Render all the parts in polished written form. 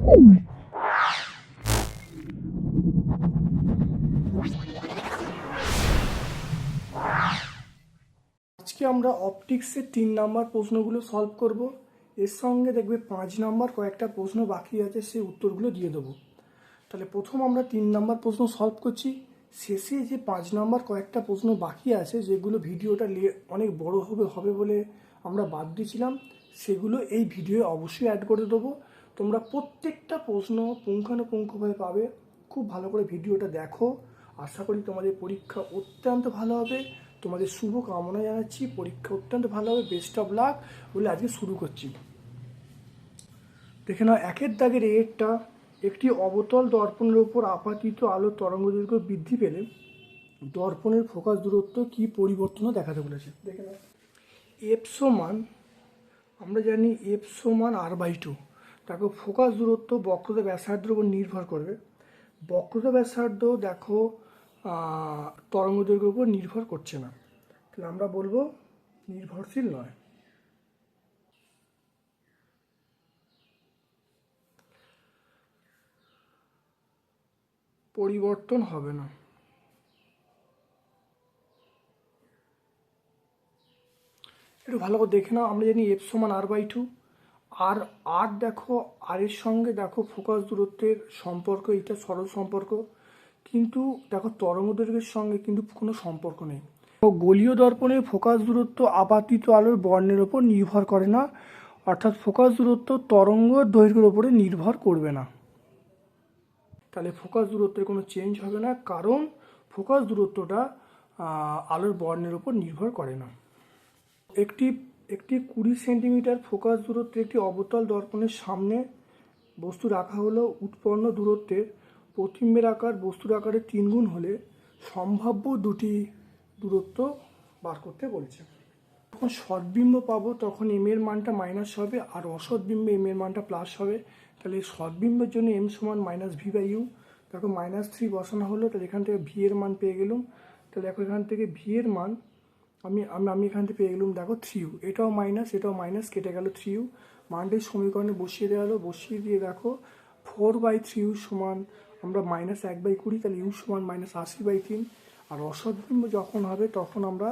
আজকে আমরা অপটিক্সের 3 নাম্বার প্রশ্নগুলো সলভ করব। এর সঙ্গে দেখবে 5 নাম্বার কয়েকটা প্রশ্ন বাকি আছে, সেই উত্তরগুলো দিয়ে দেবো। তাহলে প্রথম আমরা 3 নাম্বার প্রশ্ন সলভ করছি। শেষে যে 5 নাম্বার কয়েকটা প্রশ্ন বাকি আছে, যেগুলো ভিডিওটা অনেক বড় হবে বলে আমরা বাদ দিয়েছিলাম, সেগুলো এই ভিডিওয়ে অবশ্যই অ্যাড করে দেবো। তোমরা প্রত্যেকটা প্রশ্ন পুঙ্খানুপুঙ্খভাবে পাবে। খুব ভালো করে ভিডিওটা দেখো। আশা করি তোমাদের পরীক্ষা অত্যন্ত ভালো হবে। তোমাদের শুভ কামনা জানাচ্ছি, পরীক্ষা অত্যন্ত ভালো হবে। বেস্ট অফ লাক বলে আজকে শুরু করছি। দেখে নাও একের দাগের এরটা, একটি অবতল দর্পণের উপর আপাতিত আলোর তরঙ্গদৈর্ঘ্য বৃদ্ধি পেলে দর্পণের ফোকাস দূরত্ব কি পরিবর্তনও দেখাতে বলেছে। দেখে নাও এফ সমান, আমরা জানি এফ সমান r/2। দেখো ফোকাস দূরত্ব বক্রতা ব্যাসার্ধের উপর নির্ভর করবে। বক্রতা ব্যাসার্ধ দেখো তরঙ্গ দৈর্ঘ্যের উপর নির্ভর করছে না, তাহলে আমরা বলবো নির্ভরশীল নয়। পরিবর্তন হবে না। একটু ভালো করে দেখে নাও, আমরা জানি এফ সমান r/2। আর দেখো আর এর সঙ্গে দেখো ফোকাস দূরত্বের সম্পর্ক, এটা সরল সম্পর্ক, কিন্তু দেখো তরঙ্গ দৈর্ঘ্যের সঙ্গে কিন্তু কোনো সম্পর্ক নেই। গোলীয় দর্পণে ফোকাস দূরত্ব আপাতিত আলোর বর্ণের ওপর নির্ভর করে না, অর্থাৎ ফোকাস দূরত্ব তরঙ্গ দৈর্ঘ্যের ওপরে নির্ভর করবে না। তাহলে ফোকাস দূরত্বের কোনো চেঞ্জ হবে না, কারণ ফোকাস দূরত্বটা আলোর বর্ণের ওপর নির্ভর করে না। একটি 20 সেন্টিমিটার ফোকাস দূরত্বের একটি অবতল দর্পণের সামনে বস্তু রাখা হলো। উৎপন্ন দূরত্বের প্রতিবিম্বের আকার বস্তুর আকারের 3 গুণ হলে সম্ভাব্য দুটি দূরত্ব বার করতে বলছে। যখন সৎবিম্ব পাবো তখন এম এর মানটা মাইনাস হবে, আর অসৎবিম্বে এম এর মানটা প্লাস হবে। তাহলে সৎবিম্বের জন্য এম সমান -v/u। দেখো -3 বসানো হলো, তাহলে এখান থেকে ভি এর মান পেয়ে গেলাম। তাহলে দেখো এখান থেকে ভি এর মান আমি এখান থেকে পেয়ে গেলাম দেখো 3u। এটাও মাইনাস কেটে গেল 3u। মানটি সমীকরণে বসিয়ে দেওয়া হলো, বসিয়ে দিয়ে দেখো 4/3u সমান আমরা -1/20, তাহলে u সমান -80/3। আর অসৎবিম্ব যখন হবে তখন আমরা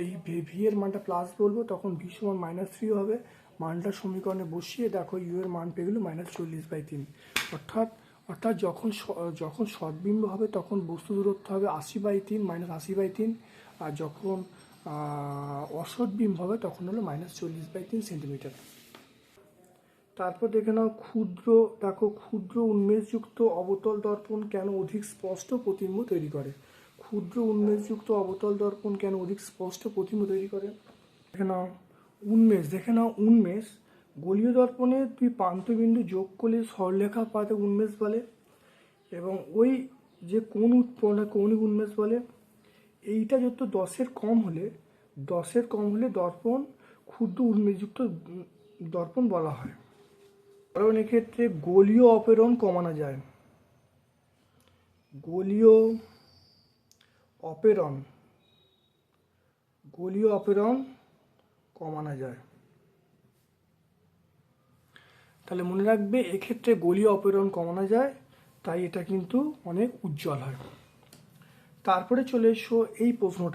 এই ভি এর মানটা প্লাস বলবো, তখন ভি সমান -3 হবে। মানটা সমীকরণে বসিয়ে দেখো ইউ এর মান পেয়ে গেল -40/3। অর্থাৎ যখন সৎবিম্ব হবে তখন বস্তু দূরত্ব হবে 80/3 -80/3, আর যখন অসৎবিম্ব হবে তখন হলো -40/3 সেন্টিমিটার। তারপর দেখে নাও ক্ষুদ্র উন্মেষযুক্ত অবতল দর্পণ কেন অধিক স্পষ্ট প্রতিবিম্ব তৈরি করে। ক্ষুদ্র উন্মেষযুক্ত অবতল দর্পণ কেন অধিক স্পষ্ট প্রতিবিম্ব তৈরি করে। দেখে নাও উন্মেষ গোলীয় দর্পণে তুই প্রান্তবিন্দু যোগ করলে সরলরেখা পাতে উন্মেষ বলে, এবং ওই যে কোণ উৎপন্ন কৌণিক উন্মেষ বলে। এইটা যত 10-এর কম হলে দর্পণ ক্ষুদ্র উন্মেষযুক্ত দর্পণ বলা হয়। কারণ এক্ষেত্রে গোলীয় অপেরণ কমানো যায়। গোলীয় অপেরণ কমানো যায়। তাহলে মনে রাখবে এক্ষেত্রে গোলীয় অপেরণ কমানো যায়, তাই এটা কিন্তু অনেক উজ্জ্বল হয়। তারপরে চলে এসো এই প্রশ্নের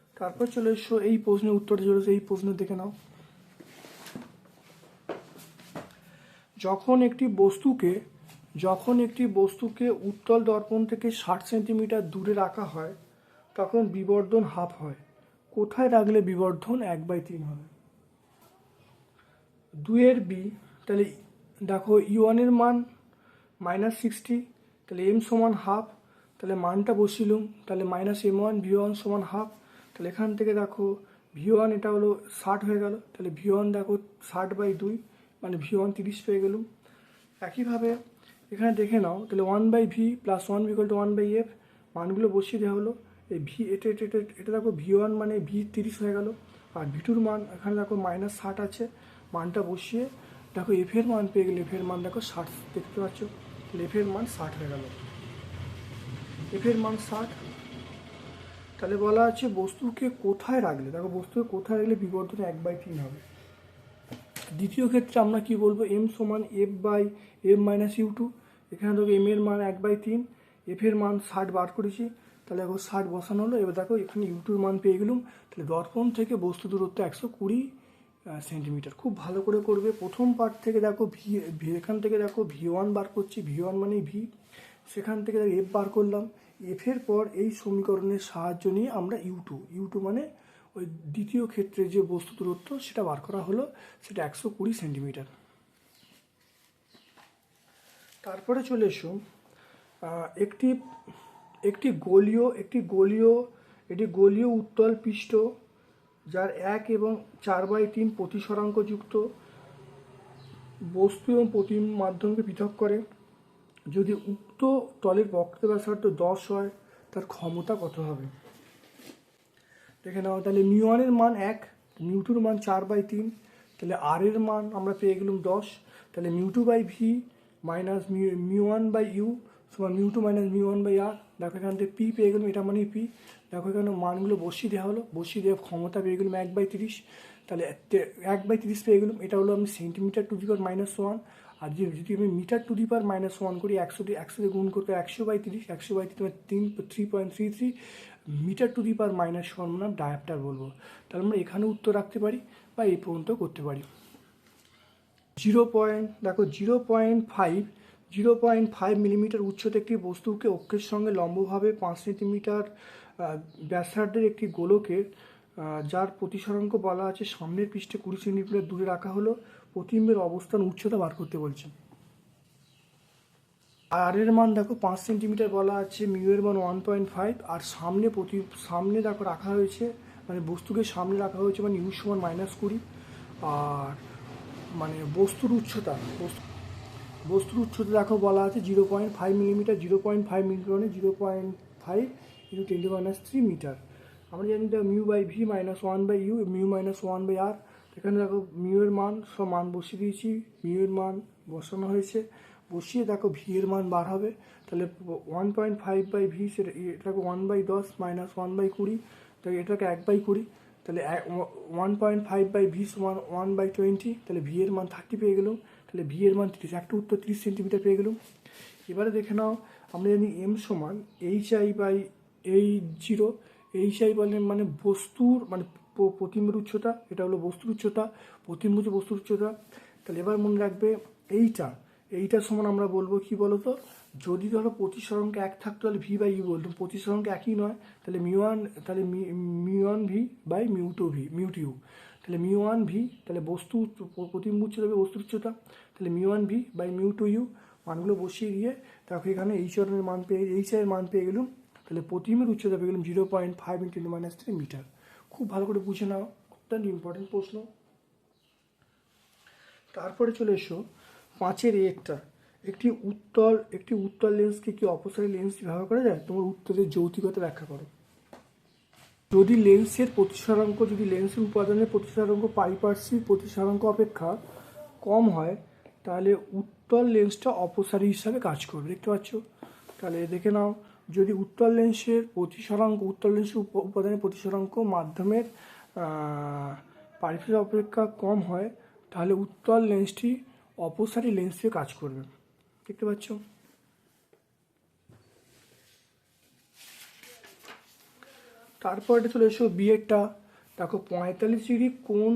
উত্তরটা চলে এসো এই প্রশ্ন দেখে নাও। যখন একটি বস্তুকে উত্তল দর্পণ থেকে 60 সেন্টিমিটার দূরে রাখা হয় তখন বিবর্ধন হাফ হয়। কোথায় রাখলে বিবর্ধন 1/3 হবে। 2-এর বি, তাহলে দেখো u1 এর মান -60, তাহলে m সমান হাফ, তাহলে মানটা বসিলুম, তাহলে -m1 v1 সমান হাফ। তাহলে এখান থেকে দেখো v1 এটা হলো 60 হয়ে গেল, তাহলে v1 দেখো 60/2 মানে v1 30 পেয়ে গেলুম। একইভাবে এখানে দেখে নাও, তাহলে 1/v + 1 = 1/f, মানগুলো বসিয়ে দেওয়া হলো। এই ভি এটা দেখো v1 মানে v 30 হয়ে গেল, আর v2 মান এখানে দেখো -60 আছে, মানটা বসিয়ে দেখো এফ এর মান পেয়ে গেলে, এফ এর মান দেখো 60 দেখতে পাচ্ছ, তাহলে এফ এর মান 60 হয়ে গেল। এফ এর মান 60। তাহলে বলা আছে বস্তুকে কোথায় রাখলে, দেখো বস্তুকে কোথায় রাখলে বিবর্ধন 1/3 হবে। দ্বিতীয় ক্ষেত্রে আমরা কি বলবো, এম সমান F by M minus U two. এখানে দেখো এম এর মান 1/3, এফ এর মান 60 বার করেছি, তাহলে এখন 60 বসানো হলো। এবার দেখো এখানে ইউ টুর মান পেয়ে গেলাম। তাহলে দর্পণ থেকে বস্তু দূরত্ব 120 সেন্টিমিটার। খুব ভালো করে করবে। প্রথম পার্ট থেকে দেখো এখান থেকে দেখো V1 বার করছি, V1 মানে ভি, সেখান থেকে দেখো এফ বার করলাম। এফের পর এই সমীকরণের সাহায্য নিয়ে আমরা ইউ টু মানে ওই দ্বিতীয় ক্ষেত্রে যে বস্তু দূরত্ব সেটা বার করা হলো, সেটা 120 সেন্টিমিটার। তারপরে চলে এসো একটি একটি গোলীয় উত্তল পৃষ্ঠ যার 1 এবং 4/3 প্রতিসরাঙ্ক যুক্ত বস্তু এবং প্রতিম মাধ্যমকে পৃথক করে। যদি উক্ত তলের বক্রতা ব্যাসার্ধ 10 হয়, তার ক্ষমতা কত হবে? দেখে নাও। তাহলে মিউ1 এর মান 1, মিউ2 এর মান 4/3, তাহলে আর এর মান আমরা পেয়ে গেলাম 10। তাহলে মিউ2/ভি মাইনাস মিউ1/ইউ সমান মিউ2 মাইনাস মিউ1/আর। দেখো এখান থেকে পি পেয়ে গেলাম, এটা মানে পি। দেখো এখানে মানগুলো বসিয়ে দেওয়া হলো, বসিয়ে দেওয়া ক্ষমতা পেয়ে গেলাম 1/30। তাহলে 1/30 পেয়ে গেলাম, এটা হলো আমি সেন্টিমিটার টু দি পাওয়ার -1। আর যদি আমি মিটার টু দি পাওয়ার -1 করি, 100 দিয়ে গুণ করতে 100/30, 3.33 মিটার টু দি পাওয়ার -1 মানে ডায়াপ্টার বলবো। তাহলে আমরা এখানে উত্তর রাখতে পারি বা এই পর্যন্ত করতে পারি। 0.5 মিলিমিটার উচ্চতা একটি বস্তুকে অক্ষের সঙ্গে লম্বভাবে 5 সেন্টিমিটার ব্যাসার্ধের একটি গোলকের যার প্রতিসরাঙ্ক বলা আছে সামনের পৃষ্ঠে 20 সেন্টিমিটার দূরে রাখা হলো। প্রতিবিম্বের অবস্থান উচ্চতা বার করতে বলছে। আর এর মান দেখো 5 সেন্টিমিটার বলা আছে, মিউ এর মান 1.5, আর সামনে দেখো রাখা হয়েছে, মানে বস্তুকে সামনে রাখা হয়েছে, মানে ইউ সমান -20। আর মানে বস্তুর উচ্চতা দেখো বলা আছে 0.5 মিলিমিটার। 0.5 মিলিমিটার মানে 0.5 × 10⁻³ মিটার। আমরা জানি দেখো মিউ/ভি -1/ইউ, মিউ -1/আর। এখানে দেখো মিউ এর মান সব মান বসিয়ে দিয়েছি, মিউ এর মান বসানো হয়েছে, বসিয়ে দেখো ভি এর মান বার হবে। তাহলে 1.5/ভি, সেটা এটাকে 1/10 -1/20, তাহলে এটাকে 1/20। তাহলে 1.5/ভি সমান 1/20, তাহলে ভি এর মান 30 পেয়ে গেলাম। তাহলে ভি এর মান 30, একটা উত্তর 30 সেন্টিমিটার পেয়ে গেলাম। এবারে দেখে নাও, আমরা জানি এম সমান HI/H0। HI মানে বস্তুর মানে প্রতিবিম্বের উচ্চতা, এটা হলো বস্তুর উচ্চতা, প্রতিবিম্ব হচ্ছে বস্তুর উচ্চতা। তাহলে এবার মনে রাখবে এইটার সমান আমরা বলবো কি বলতো, যদি ধরো প্রতিসরাঙ্ক 1 থাকতো তাহলে V/ইউ বলতাম, প্রতিসরাঙ্ক একই নয়, তাহলে মিউ1/মিউ2ইউ। তাহলে মিউ1ভি, তাহলে প্রতিবিম্ব উচ্চতা হবে বস্তুর উচ্চতা, তাহলে মিউ1ভি/মিউ2ইউ। মানগুলো বসিয়ে দিয়ে তারপরে এখানে এইচআই এর মান পেয়ে গেলাম। তাহলে প্রতিবিম্বের উচ্চতা পেয়ে গেলাম 0.5 × 10⁻³ মিটার। খুব ভালো করে বুঝে নাও, অত্যন্ত ইম্পর্টেন্ট প্রশ্ন। তারপরে চলে এসো 5-এর একটা, একটি উত্তল লেন্সকে কি অপসারী লেন্স ব্যবহার করা যায়? তোমার উত্তরের যৌক্তিকতা ব্যাখ্যা করো। যদি লেন্সের উপাদানের প্রতিসরাঙ্ক পারিপার্শ্বিক প্রতিসরাঙ্ক অপেক্ষা কম হয়, তাহলে উত্তল লেন্সটা অপসারী হিসাবে কাজ করবে। দেখতে পাচ্ছ? তাহলে দেখে নাও, যদি উত্তল লেন্সের উপাদানের প্রতিসরাঙ্ক মাধ্যমের পারিপার্শ্বিক অপেক্ষা কম হয়, তাহলে উত্তল লেন্সটি অপসারী লেন্স হিসেবে কাজ করবে। দেখতে পাচ্ছ? তারপর এটা চলে এসো বিয়েরটা। দেখো 45° কোণ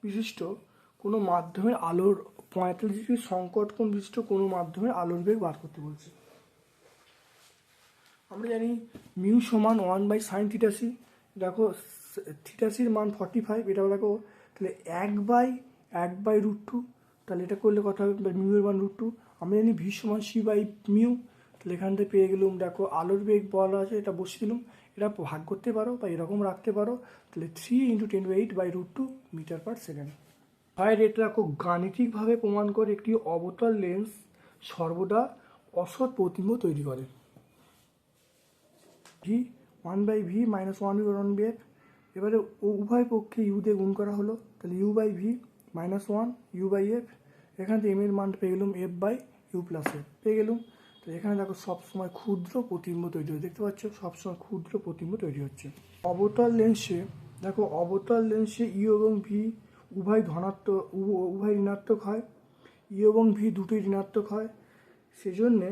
বিশিষ্ট কোনো মাধ্যমের 45° সংকট কোণ বিশিষ্ট কোনো মাধ্যমের আলোর বেগ বার করতে বলছে। আমরা জানি মিউ সমান 1/sin θc। দেখো θc-র মান 45, এটাও দেখো। তাহলে 1/√2, তাহলে এটা করলে কথা হবে মিউ এর মান √2। আমরা জানি ভি সমান c/মিউ। তাহলে এখান থেকে পেয়ে গেলাম, দেখো আলোর বেগ বলা আছে, এটা বসিয়ে দিলাম। এটা ভাগ করতে পারো বা এরকম রাখতে পারো। তাহলে 3 × 10⁸/√2 মিটার/সেকেন্ড। ভাইয়ের এটা দেখো, গাণিতিকভাবে প্রমাণ করে একটি অবতল লেন্স সর্বদা অসৎ প্রতিবিম্ব তৈরি করে। ভি 1/ভি -1/1/f। এবারে উভয় পক্ষে ইউ দিয়ে গুণ করা হলো, তাহলে u/ভি -1 u/f। এখান থেকে এম এর মান পেয়ে গেলাম f/u+f পেয়ে গেলাম। তো এখানে দেখো সবসময় ক্ষুদ্র প্রতিবিম্ব তৈরি হচ্ছে। দেখতে পাচ্ছ? সবসময় ক্ষুদ্র প্রতিবিম্ব তৈরি হচ্ছে। অবতল লেন্সে ইউ এবং ভি উভয় ধনাত্মক উভয় ঋণাত্মক হয়, ই এবং ভি দুটোই ঋণাত্মক হয়। সেজন্যে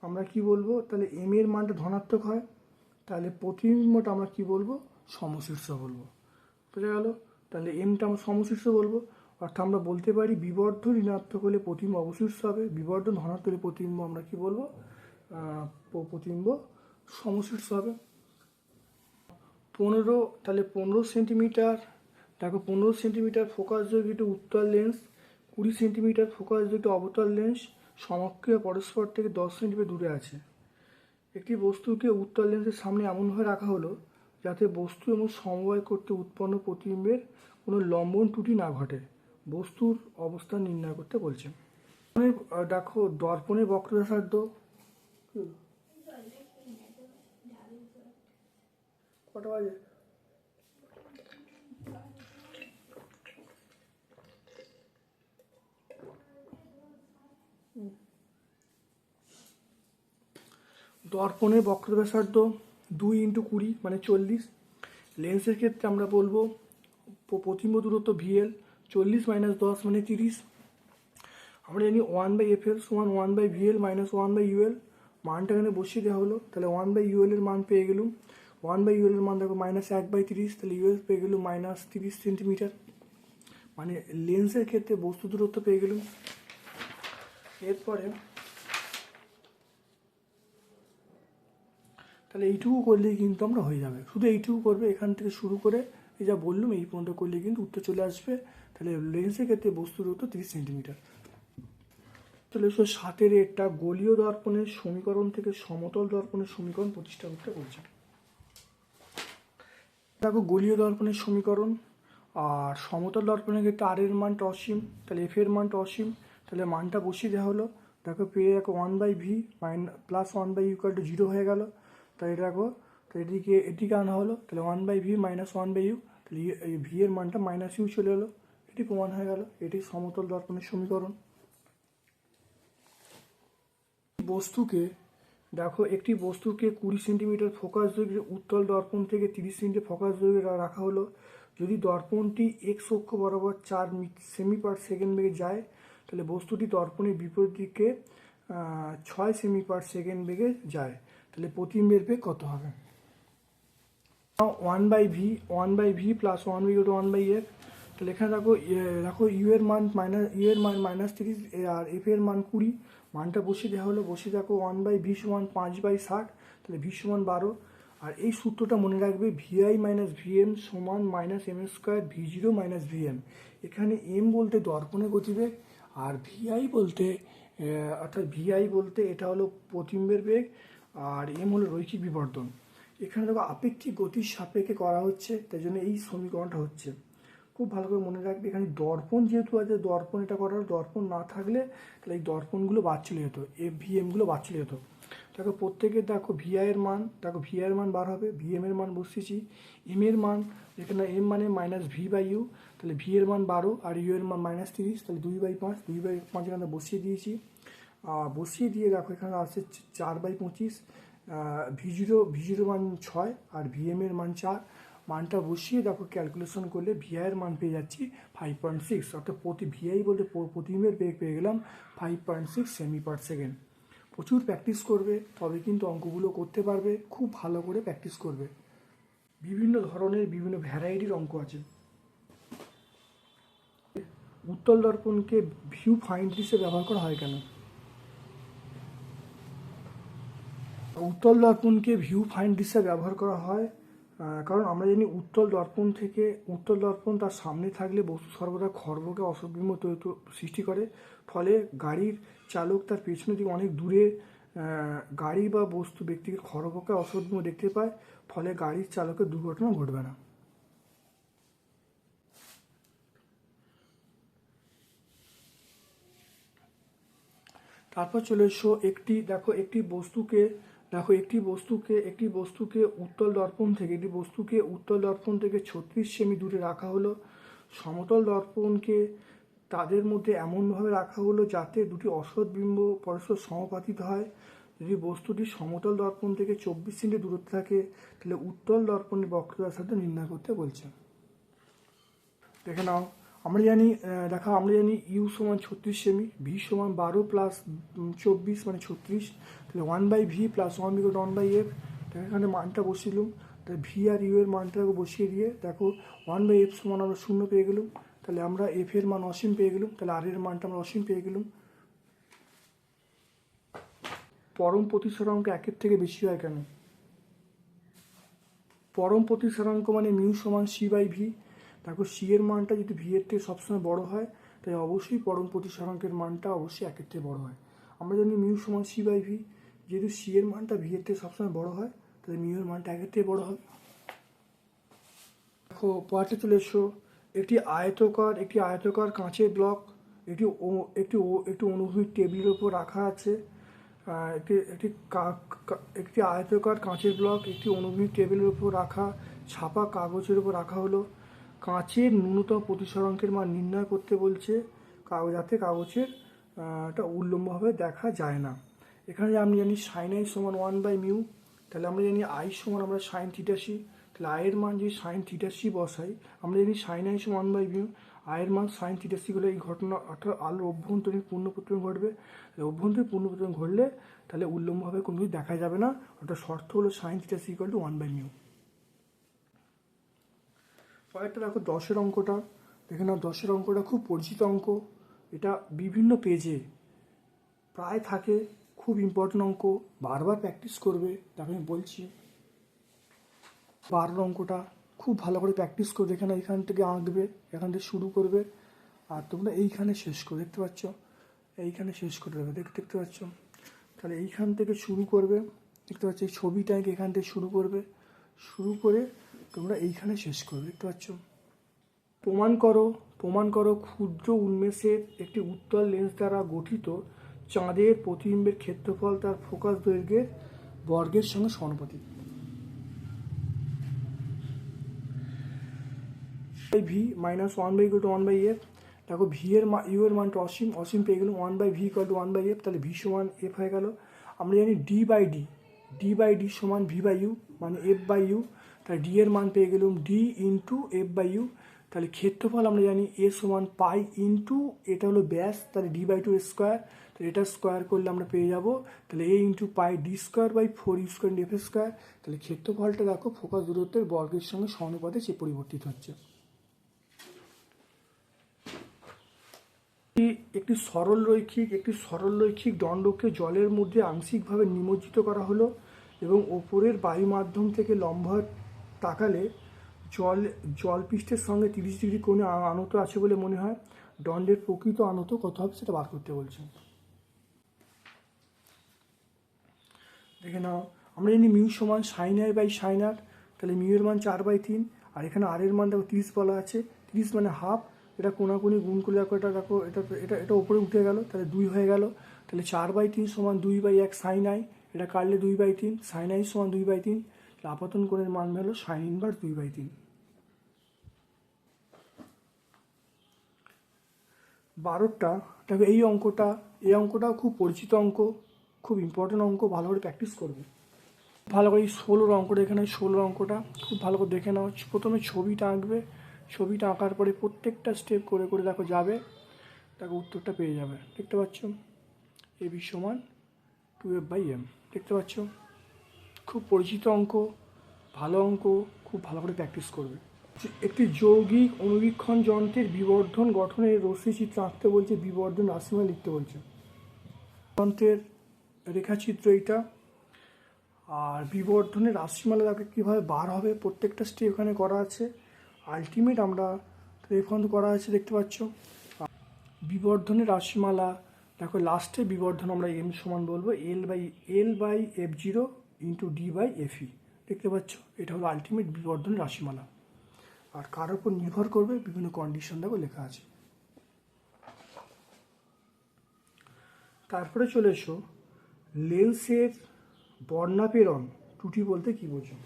আমরা কি বলবো, তাহলে এম এর মানটা ধনাত্মক হয়, তাহলে প্রতিবিম্বটা আমরা কি বলবো, সমশীর্ষ বলবো। বোঝা গেল? তাহলে এমটা আমরা সমশীর্ষ বলবো। অর্থাৎ আমরা বলতে পারি বিবর্ধন ঋণাত্মক হলে প্রতিবিম্ব অবশীর্ষ হবে, বিবর্ধন ধনাত্মক হলে প্রতিবিম্ব আমরা কি বলবো, প্রতিবিম্ব সমশীর্ষ হবে। 15, তাহলে 15 সেন্টিমিটার, দেখো 15 সেন্টিমিটার ফোকাস দৈর্ঘ্য একটি উত্তল লেন্স, 20 সেন্টিমিটার ফোকাস দৈর্ঘ্য অবতল লেন্স সমক্রিয় পরস্পর থেকে 10 সেন্টিমিটার দূরে আছে। একটি বস্তুকে উত্তল লেন্সের সামনে এমনভাবে রাখা হলো যাতে বস্তু এবং সমবায় করতে উৎপন্ন প্রতিবিম্বের কোনো লম্বন ত্রুটি না ঘটে। বস্তুর অবস্থান নির্ণয় করতে বলছে। দেখো দর্পণের বক্রব্যাসার্ধ কটা বাজে? দর্পণের বক্রব্যাসার্ধ 2x20 মানে 40। লেন্সের ক্ষেত্রে আমরা বলবো প্রতিবিম্ব দূরত্ব ভিএল, 40 - 10 মানে 30। আমরা জানি 1/FL সমান 1/VL - 1/UL, মানটা এখানে বসিয়ে দেওয়া হলো, তাহলে 1/UL এর মান পেয়ে গেলুম। 1/UL এর মান দেখো -1/30, তাহলে ইউএল পেয়ে গেলুম -30 সেন্টিমিটার, মানে লেন্সের ক্ষেত্রে বস্তু দূরত্ব পেয়ে গেলুম। এরপরে তাহলে এইটুকু করলেই কিন্তু আমরা হয়ে যাবে, শুধু এইটুকু করবে, এখান থেকে শুরু করে এই যা বললাম এই পর্যন্ত করলে কিন্তু উত্তর চলে আসবে। তাহলে লেন্সের ক্ষেত্রে বস্তুর দূরত্ব 30 সেন্টিমিটার। তাহলে 7 একটা গোলীয় দর্পণের সমীকরণ থেকে সমতল দর্পণের সমীকরণ প্রতিষ্ঠা করতে বলছে। দেখো গোলীয় দর্পণের সমীকরণ, আর সমতল দর্পণের ক্ষেত্রে আর এর মানটা অসীম, তাহলে এফ এর মানটা অসীম, তাহলে মানটা বসিয়ে দেওয়া হলো। দেখো পেয়ে দেখো 1/v প্লাস 1/u = 0 হয়ে গেল। তাই দেখো, তো এটিকে আনা হলো, তাহলে 1/v - 1/u, তাহলে ভি এর মানটা -u চলে এলো, এটি প্রমাণ হয়ে গেল। এটি সমতল দর্পণের সমীকরণ। বস্তুকে দেখো, একটি বস্তুকে 20 সেন্টিমিটার ফোকাস দৈর্ঘ্যের উত্তল দর্পণ থেকে 30 সেন্টিমিটার ফোকাস দৈর্ঘ্যে রাখা হলো। যদি দর্পণটি এক্স অক্ষ বরাবর 4 সেমি/সেকেন্ড বেগে যায়, তাহলে বস্তুটি দর্পণের বিপরীত দিকে 6 সেমি/সেকেন্ড বেগে যায়, তাহলে প্রতিবিম্বের বেগ কত হবে? 1/v plus 1/u = 1/f। তাহলে এখানে দেখো ইউ এর মান -30 আর এফ এর মান 20, মানটা বসিয়ে দেওয়া হলো। বসিয়ে দেখো 1/v সমান 5/60, তাহলে ভি সমান 12। আর এই সূত্রটা মনে রাখবে, ভিআই - ভিএম সমান -m² v0 - vm। এখানে এম বলতে দর্পণের গতিবেগ, আর ভিআই বলতে এটা হলো প্রতিবিম্বের বেগ, আর এম হলো রৈখিক বিবর্ধন। এখানে দেখো আপেক্ষিক গতির সাপেক্ষে করা হচ্ছে, তাই জন্য এই সমীকরণটা হচ্ছে। খুব ভালো করে মনে রাখবে, এখানে দর্পণ যেহেতু আছে, দর্পণ এটা করার, দর্পণ না থাকলে তাহলে এই দর্পণগুলো বাদ চলে যেত, ভিএমগুলো বাদ চলে যেত। দেখো প্রত্যেকের দেখো ভিআই এর মান, দেখো ভিআই এর মান বার হবে, ভিএম এর মান বসিয়েছি, এম এর মান এখানে এম মানে -v/u, তাহলে ভি এর মান 12 আর ইউ এর মান -30, তাহলে 2/5, 2/5 এখানে বসিয়ে দিয়েছি। বসিয়ে দিয়ে দেখো এখানে আসছে 4/25, ভি জিরো মান 6 আর ভিএম এর মান 4, মানটা বসিয়ে দেখো ক্যালকুলেশন করলে ভিআই এর মান পেয়ে যাচ্ছি 5.6, অর্থাৎ ভিআই বলতে প্রতিবিম্বের বেগ পেয়ে গেলাম 5.6 সেমি/সেকেন্ড। প্রচুর প্র্যাকটিস করবে, তবে কিন্তু অঙ্কগুলো করতে পারবে, খুব ভালো করে প্র্যাকটিস করবে। বিভিন্ন ধরনের বিভিন্ন ভ্যারাইটির অঙ্ক আছে। উত্তল দর্পণকে ভিউ ফাইন্ড হিসেবে ব্যবহার করা হয় কেন? উত্তল দর্পণকে ভিউ ফাইন্ড হিসেবে ব্যবহার করা হয় কারণ আমরা জানি উত্তল দর্পণ তার সামনে থাকলে বস্তু সর্বদা খর্বকে অসৎবিম্ব সৃষ্টি করে, ফলে গাড়ির চালক তার পেছনের দিকে অনেক দূরে গাড়ি বা বস্তু ব্যক্তিকে খর্বকে অসৎবিম্ব দেখতে পায়, ফলে গাড়ির চালকের দুর্ঘটনা ঘটবে না। তারপর চলে এসো একটি বস্তুকে উত্তল দর্পণ থেকে 36 সেমি দূরে রাখা হলো। সমতল দর্পণকে তাদের মধ্যে এমনভাবে রাখা হলো যাতে দুটি অসৎ বিম্ব পরস্পর সমাপতিত হয়। যদি বস্তুটি সমতল দর্পণ থেকে 24 সেমি দূরত্বে থাকে, তাহলে উত্তল দর্পণের বক্রব্যাসার্ধ নির্ণয় করতে বলছে। দেখে নাও, আমরা জানি আমরা জানি ইউ সমান 36 সেমি, ভি সমান 12 প্লাস 24 মানে 36, তাহলে 1/v প্লাস 1/1/f। এখানে মানটা বসিলাম, তাহলে ভি আর ইউ এর মানটাকে বসিয়ে দিয়ে দেখো 1/f সমান আমরা 0 পেয়ে গেলাম, তাহলে আমরা এফ এর মান অসীম পেয়ে গেলাম, তাহলে আর এর মানটা আমরা অসীম পেয়ে গেলাম। পরম প্রতিসরাঙ্ক একের থেকে বেশি হয় কেন? পরম প্রতিসরাঙ্ক মানে মিউ সমান c/v। দেখো সি এর মানটা যদি ভি এর থেকে সবসময় বড় হয়, তাই অবশ্যই পরম প্রতিসরাঙ্কের মানটা অবশ্যই একের থেকে বড় হয়। আমরা জানি মিউ সমান c/v, যেহেতু সি এর মানটা ভি এর থেকে সবসময় বড় হয়, তাহলে মিউ এর মানটা একের থেকে বড় হবে। দেখো পড়াতে চলে এসো, একটি আয়তকার কাঁচের ব্লক একটি অনুভূমিক টেবিলের উপর রাখা আছে। একটি আয়তকার কাঁচের ব্লক একটি অনুভূমিক টেবিলের উপর রাখা ছাপা কাগজের উপর রাখা হলো। কাঁচের ন্যূনতম প্রতিসরাঙ্কের মান নির্ণয় করতে বলছে, যাতে কাগজের টা উল্লম্বভাবে দেখা যায় না। এখানে আমি জানি সাইন আই সমান 1/μ, তাহলে আমরা জানি আই সমান আমরা সাইন থিটা সি, তাহলে আয়ের মান যদি সাইন থিটা সি বসাই, আমরা জানি সাইন আই সমান 1/μ, আয়ের মান সাইন থিটা সি হলে এই ঘটনা অর্থাৎ আলোর অভ্যন্তরীণ পূর্ণ প্রতিফলন ঘটবে। অভ্যন্তরীণ পূর্ণ প্রতিফলন ঘটলে তাহলে উল্লম্বভাবে কোনো কিছু দেখা যাবে না, অর্থাৎ শর্ত হলো sine theta C equal to 1/μ। পরেরটা দেখো 10-এর অঙ্কটা দেখে নাও। 10-এর অঙ্কটা খুব পরিচিত অঙ্ক, এটা বিভিন্ন পেজে প্রায় থাকে, খুব ইম্পর্টেন্ট অঙ্ক, বারবার প্র্যাকটিস করবে। দেখো আমি বলছি 12 অঙ্কটা খুব ভালো করে প্র্যাকটিস করে দেখে নাও। এখান থেকে আঁকবে, এখান থেকে শুরু করবে, আর তোমরা এইখানে শেষ করে, দেখতে পাচ্ছ এইখানে শেষ করে দেবে, দেখতে পাচ্ছ। তাহলে এইখান থেকে শুরু করবে, দেখতে পাচ্ছ এই ছবিটাকে এখান থেকে শুরু করবে, শুরু করে তোমরা এইখানে শেষ করবে, দেখতে পাচ্ছ। প্রমাণ করো ক্ষুদ্র উন্মেষের একটি উত্তল লেন্স দ্বারা গঠিত চাঁদের প্রতিবিম্বের ক্ষেত্রফল তার ফোকাস দৈর্ঘ্যের বর্গের সঙ্গে সমানুপাতিক। V minus 1/1/f। দেখো ভি এর ইউ এর মানটা অসীম পেয়ে গেলাম, 1/v ইকুয়াল টু 1/f, তাহলে ভি সমান এফ হয়ে গেল। আমরা জানি ডি সমান v/u মানে f/u, তাহলে ডি এর মান পেয়ে গেলাম ডি ইন্টু f/u। তাহলে ক্ষেত্রফল আমরা জানি এ সমান পাই ইন্টু এটা হলো ব্যাস, তাহলে d/2 স্কোয়ার, তাহলে এটা স্কোয়ার করলে আমরা পেয়ে যাব তাহলে A into pi D square by 4u square into F square. তাহলে ক্ষেত্রফলটা দেখো ফোকাস দূরত্বের বর্গের সঙ্গে সমানুপাতে সে পরিবর্তিত হচ্ছে। একটি সরলরৈখিক দণ্ডকে জলের মধ্যে আংশিকভাবে নিমজ্জিত করা হলো এবং ওপরের বায়ু মাধ্যম থেকে লম্বভাবে তাকালে জলপৃষ্ঠের সঙ্গে 30 ডিগ্রি কোণে আনত আছে বলে মনে হয়। দণ্ডের প্রকৃত আনত কত হবে সেটা বার করতে বলছে। দেখে নাও, আমরা জানি মিউ সমান সাইন আই বাই সাইন আর, তাহলে মিউ এর মান 4/3, আর এখানে আর এর মান দেখো 30 বলা আছে, 30 মানে হাফ, এটা কোনাকুনি গুণ করলে দেখো এটা দেখো এটা উপরে উঠে গেল, তাহলে 2 হয়ে গেল। তাহলে 4/3 সমান 2/1 সাইন আই, এটা কাটলে 2/3, সাইন আই সমান 2/3, তাহলে আপতন কোণের মান হলো সাইন ইনভার্স 2/3। 12টা দেখো এই অঙ্কটাও খুব পরিচিত অঙ্ক, খুব ইম্পর্টেন্ট অঙ্ক, ভালো করে প্র্যাকটিস করবে। ভালো করে এই 16 অঙ্কটা, এখানে 16 অঙ্কটা খুব ভালো করে দেখে নাও। প্রথমে ছবিটা আঁকবে, ছবিটা আঁকার পরে প্রত্যেকটা স্টেপ করে করে দেখো যাবে, দেখো উত্তরটা পেয়ে যাবে। দেখতে পাচ্ছ এ বি সমান 2f/m, দেখতে পাচ্ছ খুব পরিচিত অঙ্ক, ভালো অঙ্ক, খুব ভালো করে প্র্যাকটিস করবে। একটি যৌগিক অনুবীক্ষণ যন্ত্রের বিবর্ধন গঠনের রশ্মিচিত্র আঁকতে বলছে, বিবর্ধন রাশিমালা লিখতে বলছে। যন্ত্রের রেখাচিত্র এইটা, আর বিবর্ধনের রাশিমালা দেখো কীভাবে বার হবে, প্রত্যেকটা স্টেপ এখানে করা আছে। আলটিমেট আমরা রেফারেন্স করা আছে, দেখতে পাচ্ছ। বিবর্ধনের রাশিমালা দেখো লাস্টে বিবর্ধন আমরা এম সমান বলবো L/f0 ইন্টু d/fe, দেখতে পাচ্ছ এটা হলো আলটিমেট বিবর্ধনের রাশিমালা। আর কার উপর নির্ভর করবে, বিভিন্ন কন্ডিশন দেখো লেখা আছে। তারপরে চলে এসো লেন্সের বর্ণাপেরণ ত্রুটি বলতে কি বোঝো।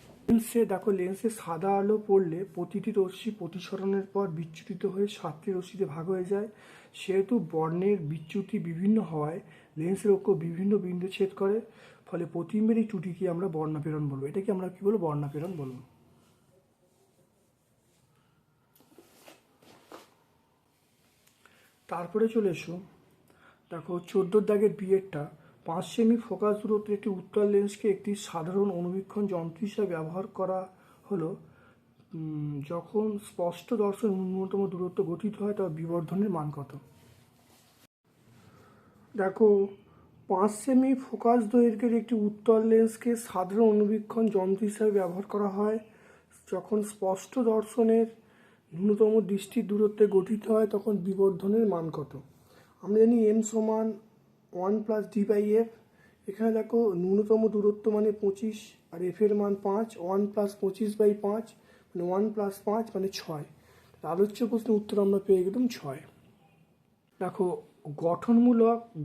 লেন্সে সাদা আলো পড়লে প্রতিটি রশ্মি প্রতিসরণের পর বিচ্যুতিত হয়ে 7টি রশ্মিতে ভাগ হয়ে যায়। সেহেতু বর্ণের বিচ্যুতি বিভিন্ন হওয়ায় লেন্সের অক্ষ বিভিন্ন বিন্দু ছেদ করে, ফলে প্রতিবিম্বের এই ত্রুটিকে আমরা বর্ণাপেরণ বলবো। এটাকে আমরা কি বলবো, বর্ণাপেরণ বলবো। তারপরে চলে এসো, দেখো 14 দাগের বিয়েরটা, 5 সেমি ফোকাস দূরত্বের একটি উত্তল লেন্সকে একটি সাধারণ অনুবীক্ষণ যন্ত্র হিসাবে ব্যবহার করা হলো যখন স্পষ্ট দর্শন ন্যূনতম দূরত্ব গঠিত হয় তবে বিবর্ধনের মান কত। দেখো 5 সেমি ফোকাস দৈর্ঘ্যের একটি উত্তল লেন্সকে সাধারণ অনুবীক্ষণ যন্ত্র হিসাবে ব্যবহার করা হয় যখন স্পষ্ট দর্শনের ন্যূনতম দৃষ্টির দূরত্বে গঠিত হয় তখন বিবর্ধনের মান কত। আমরা জানি এম সমান 1+d/f। এখানে দেখো ন্যূনতম দূরত্ব মানে 25 আর এফ এর মান 5, 1+25/5 মানে 1+5 মানে 6। আলোচ্য প্রশ্নের উত্তর আমরা পেয়ে গেলাম 6। দেখো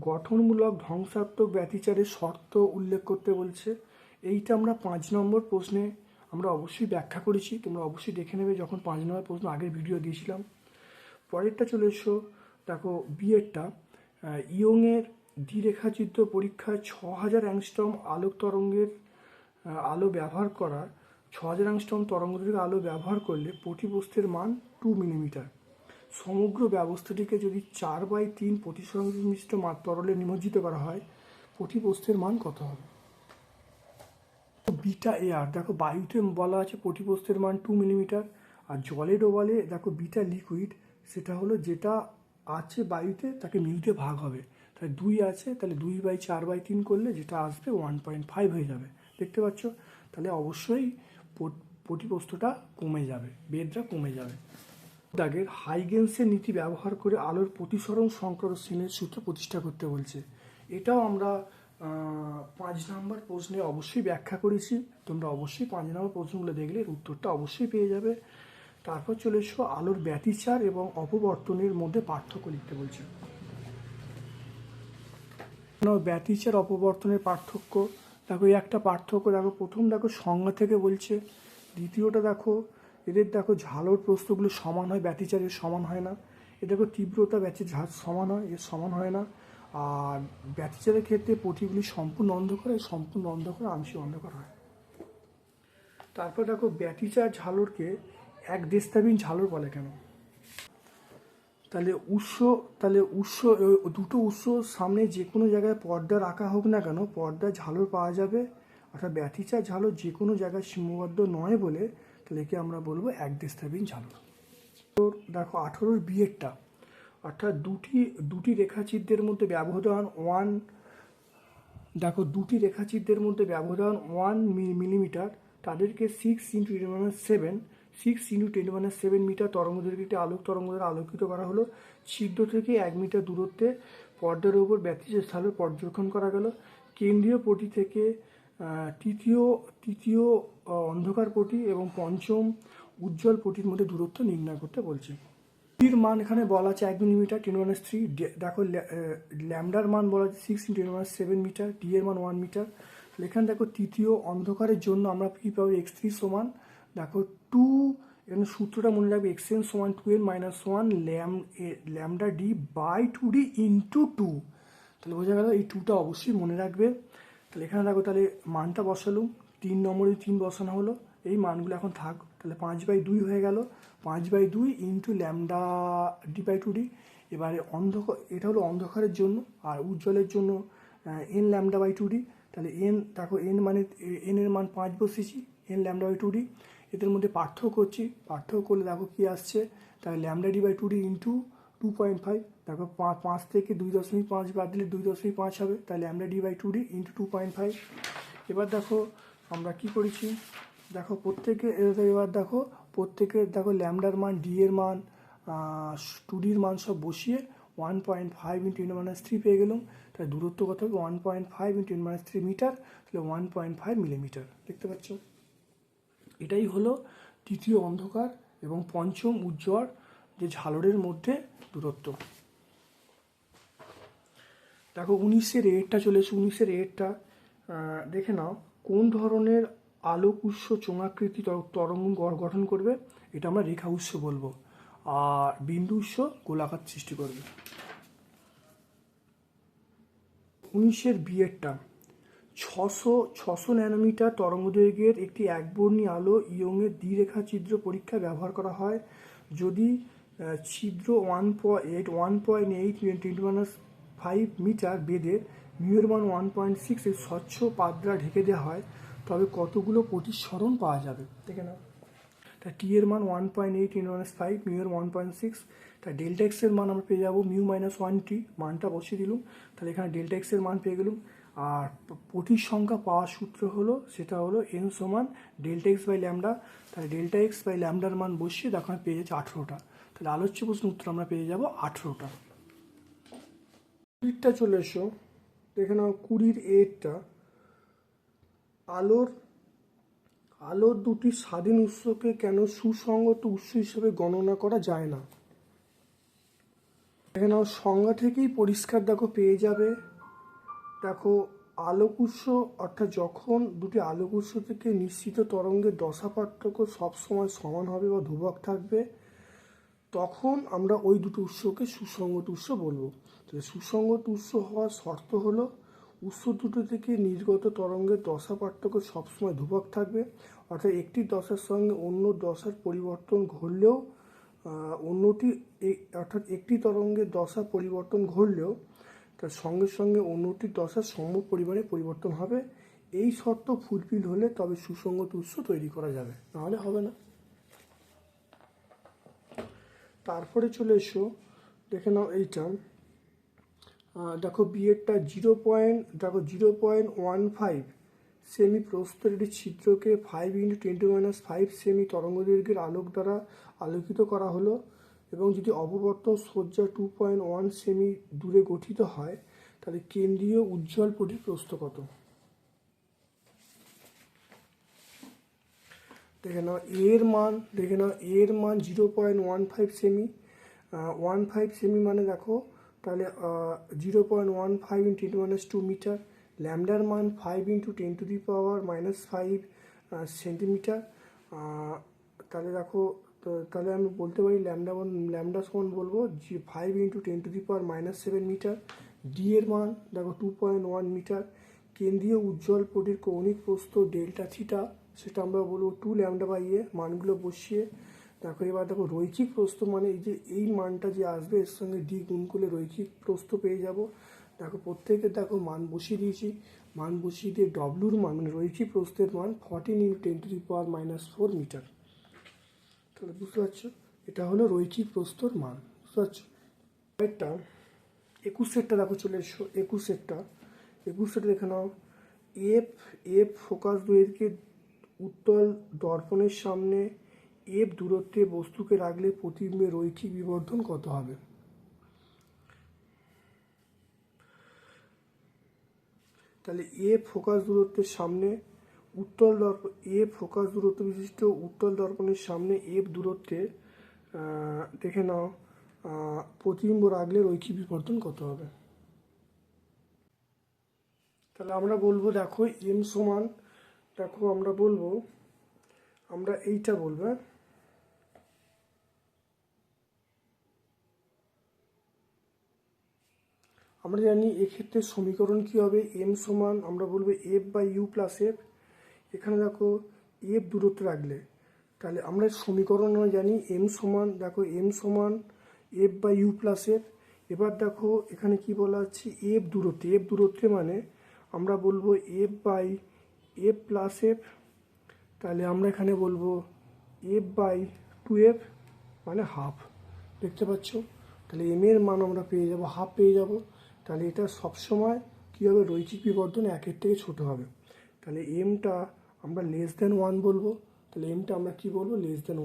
গঠনমূলক ধ্বংসাত্মক ব্যতিচারের শর্ত উল্লেখ করতে বলছে। এইটা আমরা 5 নম্বর প্রশ্নে আমরা অবশ্যই ব্যাখ্যা করেছি, তোমরা অবশ্যই দেখে নেবে যখন 5 নম্বর প্রশ্ন আগের ভিডিও দিয়েছিলাম। পরেরটা চলে এসো, দেখো বিয়েরটা, ইয়ংয়ের দ্বিরেখাচিত্র পরীক্ষায় 6000 অ্যাংস্ট্রম আলোক তরঙ্গের আলো ব্যবহার করা 6000 অ্যাংস্ট্রম তরঙ্গদৈর্ঘ্যের আলো ব্যবহার করলে প্রতিবস্তুর মান 2 মিলিমিটার। সমগ্র ব্যবস্থাটিকে যদি 4/3 প্রতিসংযোগ মিশ্রিত তরলে নিমজ্জিত করা হয় প্রতিবস্তুর মান কত হবে। বিটা এয়ার, দেখো বায়ুতে বলা আছে প্রতিবস্তুর মান 2 মিলিমিটার, আর জলে ডোবালে দেখো বিটা লিকুইড, সেটা হলো যেটা আছে বায়ুতে তাকে মিলিতে ভাগ হবে, তাহলে 2 আছে, তাহলে 2/4/3 করলে যেটা আসবে 1.5 হয়ে যাবে। দেখতে পাচ্ছ, তাহলে অবশ্যই প্রতিবস্তুটা কমে যাবে, বেদটা কমে যাবে। দাগের হাইগেন্সের নীতি ব্যবহার করে আলোর প্রতিসরণ সংকরণের সূত্র প্রতিষ্ঠা করতে বলছে। এটাও আমরা 5 নম্বর প্রশ্নে অবশ্যই ব্যাখ্যা করেছি, তোমরা অবশ্যই 5 নম্বর প্রশ্নগুলো দেখলে এর উত্তরটা অবশ্যই পেয়ে যাবে। তারপর চলে এসো আলোর ব্যতিচার এবং অপবর্তনের মধ্যে পার্থক্য লিখতে বলছে। ব্যতিচার অপবর্তনের পার্থক্য, দেখো এই একটা পার্থক্য, দেখো প্রথম দেখো সংজ্ঞা থেকে বলছে, দ্বিতীয়টা দেখো এদের দেখো ঝালোর প্রস্থগুলো সমান হয়, ব্যতিচারের সমান হয় না। এ দেখো তীব্রতা ব্যতিচার সমান হয়, এর সমান হয় না। আর ব্যতিচারের ক্ষেত্রে পটিগুলি সম্পূর্ণ অন্ধকার, সম্পূর্ণ অন্ধকার আংশিক অন্ধকার হয়। তারপর দেখো ব্যতিচার ঝালরকে এক দেশতাবিহীন ঝালর বলে কেন। তাহলে উৎস দুটো উৎস সামনে যে কোনো জায়গায় পর্দা রাখা হোক না কেন পর্দায় ঝালর পাওয়া যাবে, অর্থাৎ ব্যতিচার ঝালর যে কোনো জায়গায় সীমাবদ্ধ নয় বলে তাহলে একে আমরা বলবো এক দেশতাবিহীন ঝালর। দেখো 18 বিয়েরটা, অর্থাৎ দুটি রেখাচিত্রের মধ্যে ব্যবধান 1 মিলিমিটার, তাদেরকে 6 × 10⁻7 মিটার তরঙ্গদৈর্ঘ্যের একটি আলোক তরঙ্গ দ্বারা আলোকিত করা হলো। ছিদ্র থেকে 1 মিটার দূরত্বে পর্দার উপর ব্যতিচার ঝালর পর্যবেক্ষণ করা গেল। কেন্দ্রীয় পটি থেকে তৃতীয় অন্ধকার পটি এবং পঞ্চম উজ্জ্বল পটির মধ্যে দূরত্ব নির্ণয় করতে বলছে। ডির মান এখানে বলা আছে 1 মিলিমিটার 10⁻3। দেখো ল্যামডার মান বলা আছে 6 × 10⁻7 মিটার, ডি এর মান 1 মিটার। এখানে দেখো তৃতীয় অন্ধকারের জন্য আমরা কী পাবো, x3 সমান দেখো 2, এখানে সূত্রটা মনে রাখবে, xn সমান 2n-1 ল্যামডা d/2d × 2। তাহলে বোঝা গেল, এই 2টা অবশ্যই মনে রাখবে। তাহলে এখানে দেখো, তাহলে মানটা বসালুম, 3 নম্বরে 3 বসানো হলো, এই মানগুলো এখন থাক, তাহলে 5/2 হয়ে গেল, 5/2 × ল্যামডা d/2d। এবারে এটা হলো অন্ধকারের জন্য, আর উজ্জ্বলের জন্য n λ/2d। তাহলে n দেখো n মানে n এর মান 5 বসেছি, n λ/2d। এদের মধ্যে পার্থক্য করলে দেখো কি আসছে, তাহলে ল্যামডা d/2d × 2.5। দেখো 5 থেকে 2.5 বাদ দিলে 2.5 হবে, তাহলে ল্যামডা d/2d × 2.5। এবার দেখো আমরা কি করেছি, দেখো প্রত্যেকের দেখো ল্যামডার মান, ডি এর মান, 2ডির মান সব বসিয়ে 1.5 × 10⁻³ পেয়ে গেলাম। তাহলে দূরত্ব কত হবে, 1.5 × 10⁻³ মিটার, তাহলে 1.5 মিলিমিটার। দেখতে পাচ্ছ, এটাই হলো তৃতীয় অন্ধকার এবং পঞ্চম উজ্জ্বল যে ঝালরের মধ্যে দূরত্ব। দেখো 19-এর এরটা চলে এসে, 19-এর এরটা দেখে নাও, কোন ধরনের আলোক উৎস চোঙাকৃতি তরঙ্গ গঠন করবে, এটা আমরা রেখা উৎস বলবো, আর বিন্দু উৎস গোলাকার সৃষ্টি করবে। 19-এর বিয়েরটা, 600 ন্যানোমিটার তরঙ্গদৈর্ঘ্যের একটি একবর্ণী আলো ইয়ংয়ের দ্বিরেখাচিত্র পরীক্ষায় ব্যবহার করা হয় যদি ছিদ্র 1.8 10⁻5 মিটার বেদের মিউর মান 1.6 এই স্বচ্ছ পাত দ্বারা ঢেকে দেওয়া হয়, তবে কতগুলো প্রতিসরণ পাওয়া যাবে দেখে নাও। তা টি এর মান 1.8 10⁻5, মিউ এর 1.6। তা ডেল্টা এক্স এর মান আমরা পেয়ে যাবো μ-1t, মানটা বসিয়ে দিলুম, তাহলে এখানে ডেল্টা এক্স এর মান পেয়ে গেলুম। আর প্রতিসংখ্যা পাওয়ার সূত্র হলো, সেটা হলো n সমান ডেল্টা এক্স বাই ল্যামডা। তাহলে ডেল্টা এক্স বাই ল্যামডার মান বসিয়ে দেখো আমি পেয়ে যাচ্ছি 18টা। তাহলে আলোচ্য প্রশ্ন উত্তর আমরা পেয়ে যাবো 18টা। 20টা চলে এসো, দেখে নাও 20 এরটা। আলোর দুটি স্বাধীন উৎসকে কেন সুসংগত উৎস হিসেবে গণনা করা যায় না? দেখে নাও, সংজ্ঞা থেকেই পরিষ্কার দেখো পেয়ে যাবে। দেখো, আলোক উৎস অর্থাৎ যখন দুটি আলোক উৎস থেকে নিশ্চিত তরঙ্গের দশা পার্থক্য সবসময় সমান হবে বা ধ্রুবক থাকবে, তখন আমরা ওই দুটো উৎসকে সুসংগত উৎস বলবো। তাহলে সুসংগত উৎস হওয়ার শর্ত হলো উৎস দুটো থেকে নির্গত তরঙ্গের দশা পার্থক্য সবসময় ধ্রুবক থাকবে, অর্থাৎ একটি দশার সঙ্গে অন্য দশার পরিবর্তন ঘটলেও একটি তরঙ্গের দশা পরিবর্তন ঘটলেও তার সঙ্গে সঙ্গে অন্যটির দশার সম পরিমাণে পরিবর্তন হবে। এই শর্ত ফুলফিল হলে তবে সুসংগত উৎস তৈরি করা যাবে, নাহলে হবে না। তারপরে চলে এসো, দেখে নাও এইটা। দেখো বিয়েরটা 0.15 সেমি প্রস্থের একটি ছিদ্রকে 5 × 10⁻5 সেমি তরঙ্গদৈর্ঘ্যের আলোক দ্বারা আলোকিত করা হলো, এবং যদি অপবর্তন সজ্জা 2.1 সেমি দূরে গঠিত হয়, তাহলে কেন্দ্রীয় উজ্জ্বল পটির প্রস্থ কত? দেখে নাও এর মান 0.15 সেমি। 15 সেমি মানে দেখো তাহলে 0.15 × 10⁻2 মিটার। ল্যামডার মান 5 × 10⁻5 সেন্টিমিটার। তাহলে দেখো, তাহলে আমি বলতে পারি ল্যামডা সমান বলবো 5 × 10⁻7 মিটার। ডি এর মান দেখো 2.1 মিটার। কেন্দ্রীয় উজ্জ্বল পটির কৌণিক প্রস্থ ডেল্টা থিটা, সেটা আমরা বলবো 2 λ/a। মানগুলো বসিয়ে দেখো, এবার দেখো রৈখিক প্রস্থ মানে এই মানটা যে আসবে এর সঙ্গে ডি গুণ করলে রৈখিক প্রস্থ পেয়ে যাব। দেখো প্রত্যেকের দেখো মান বসিয়ে দিয়েছি, মান বসিয়ে দিয়ে ডব্লুর মান মানে রৈখিক প্রস্থের মান 14 × 10⁻4 মিটার। তাহলে বুঝতে পারছো, এটা হলো রৈখিক প্রস্থর মান, বুঝতে পারছো। একটা 21 দেখো চলে এসো। 21 দেখে নাও, এফ ফোকাস দৈর্ঘ্যে উত্তল দর্পণের সামনে এফ দূরত্বে বস্তুকে রাখলে প্রতিবিম্বের রৈখিক বিবর্ধন কত হবে? তাহলে ফোকাস দূরত্বের সামনে ফোকাস দূরত্ব বিশিষ্ট উত্তল দর্পণের সামনে এফ দূরত্বে দেখে নাও প্রতিবিম্ব রাখলে রৈখিক বিবর্ধন কত হবে? তাহলে আমরা বলবো, দেখো এম সমান, দেখো আমরা এইটা বলবো। আমরা জানি এক্ষেত্রে সমীকরণ কি হবে, এম সমান আমরা বলবো f/u + f। এখানে দেখো এফ দূরত্ব রাখলে, তাহলে আমরা সমীকরণ জানি এম সমান, দেখো এম সমান f/u + f। এবার দেখো এখানে কি বলা হচ্ছে, এফ দূরত্বে মানে আমরা বলবো f/f + f। তাহলে আমরা এখানে বলবো f/2f মানে হাফ, দেখতে পাচ্ছ। তাহলে এম এর মান আমরা পেয়ে যাব হাফ পেয়ে যাব। তাহলে এটা সবসময় কী হবে, রৈখিক বিবর্ধন 1-এর থেকে ছোটো হবে। তাহলে এমটা আমরা <1 বলবো। তাহলে এমটা আমরা কি বলবো,